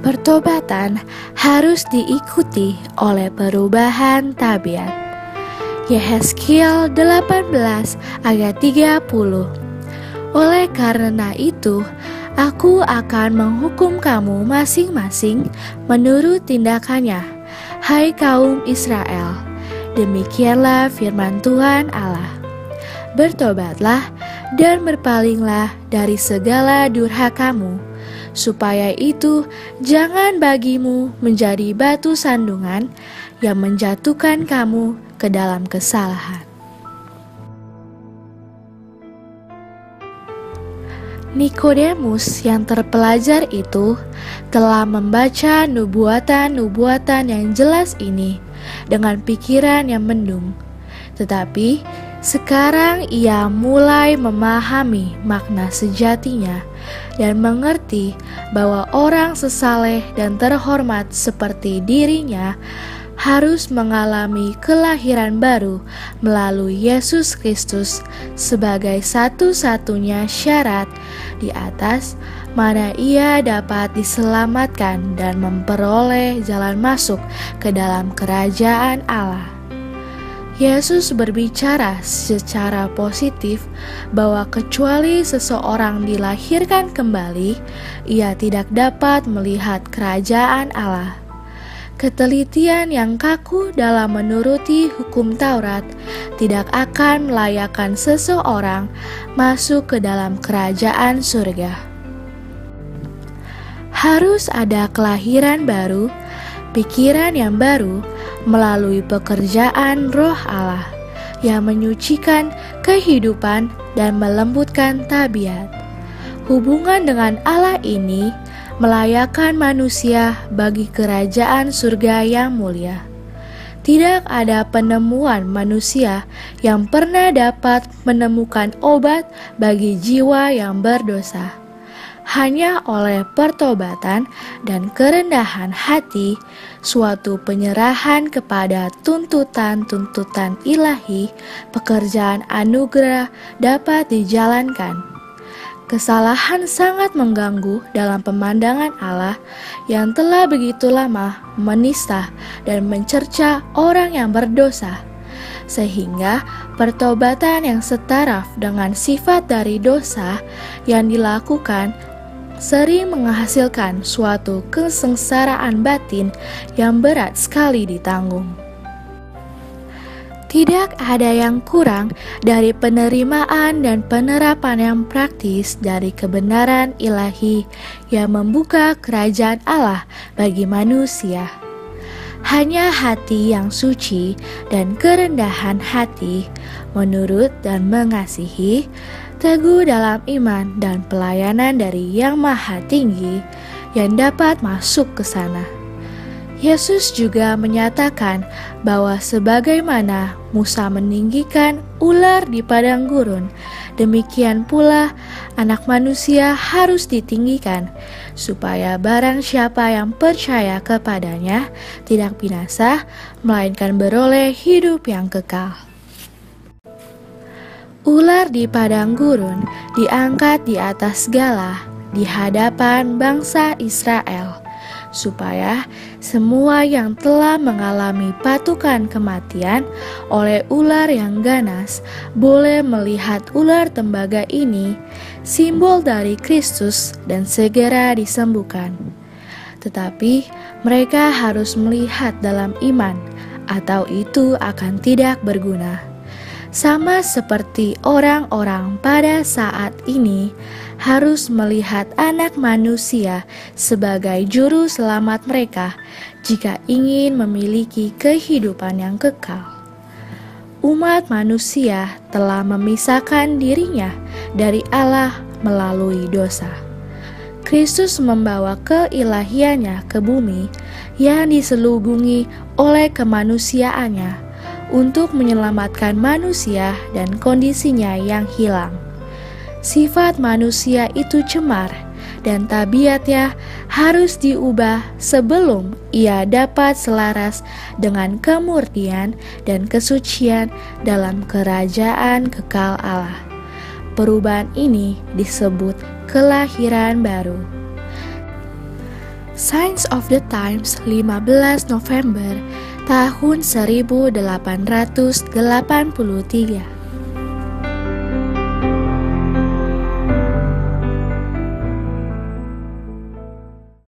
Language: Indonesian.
Pertobatan harus diikuti oleh perubahan tabiat. Yehezkiel 18 ayat 30. Oleh karena itu, aku akan menghukum kamu masing-masing menurut tindakannya, hai kaum Israel. Demikianlah firman Tuhan Allah. Bertobatlah dan berpalinglah dari segala durhakamu, supaya itu jangan bagimu menjadi batu sandungan yang menjatuhkan kamu ke dalam kesalahan. Nikodemus yang terpelajar itu telah membaca nubuatan-nubuatan yang jelas ini dengan pikiran yang mendung. Tetapi sekarang ia mulai memahami makna sejatinya dan mengerti bahwa orang sesaleh dan terhormat seperti dirinya harus mengalami kelahiran baru melalui Yesus Kristus sebagai satu-satunya syarat di atas mana ia dapat diselamatkan dan memperoleh jalan masuk ke dalam kerajaan Allah. Yesus berbicara secara positif bahwa kecuali seseorang dilahirkan kembali, ia tidak dapat melihat kerajaan Allah. Ketelitian yang kaku dalam menuruti hukum Taurat tidak akan melayakkan seseorang masuk ke dalam kerajaan surga. Harus ada kelahiran baru, pikiran yang baru, melalui pekerjaan Roh Allah yang menyucikan kehidupan dan melembutkan tabiat. Hubungan dengan Allah ini melayakkan manusia bagi kerajaan surga yang mulia. Tidak ada penemuan manusia yang pernah dapat menemukan obat bagi jiwa yang berdosa. Hanya oleh pertobatan dan kerendahan hati, suatu penyerahan kepada tuntutan-tuntutan ilahi, pekerjaan anugerah dapat dijalankan. Kesalahan sangat mengganggu dalam pemandangan Allah yang telah begitu lama menista dan mencerca orang yang berdosa, sehingga pertobatan yang setaraf dengan sifat dari dosa yang dilakukan sering menghasilkan suatu kesengsaraan batin yang berat sekali ditanggung. Tidak ada yang kurang dari penerimaan dan penerapan yang praktis dari kebenaran ilahi yang membuka kerajaan Allah bagi manusia. Hanya hati yang suci dan kerendahan hati, menurut dan mengasihi, teguh dalam iman dan pelayanan dari Yang Maha Tinggi yang dapat masuk ke sana. Yesus juga menyatakan bahwa sebagaimana Musa meninggikan ular di padang gurun, demikian pula Anak Manusia harus ditinggikan, supaya barang siapa yang percaya kepadanya tidak binasa, melainkan beroleh hidup yang kekal. Ular di padang gurun diangkat di atas segala di hadapan bangsa Israel, supaya semua yang telah mengalami patukan kematian oleh ular yang ganas boleh melihat ular tembaga ini, simbol dari Kristus, dan segera disembuhkan. Tetapi mereka harus melihat dalam iman, atau itu akan tidak berguna. Sama seperti orang-orang pada saat ini harus melihat Anak Manusia sebagai juru selamat mereka jika ingin memiliki kehidupan yang kekal. Umat manusia telah memisahkan dirinya dari Allah melalui dosa. Kristus membawa keilahiannya ke bumi yang diselubungi oleh kemanusiaannya untuk menyelamatkan manusia dan kondisinya yang hilang. Sifat manusia itu cemar dan tabiatnya harus diubah sebelum ia dapat selaras dengan kemurnian dan kesucian dalam kerajaan kekal Allah. Perubahan ini disebut kelahiran baru. Signs of the Times 15 November tahun 1883.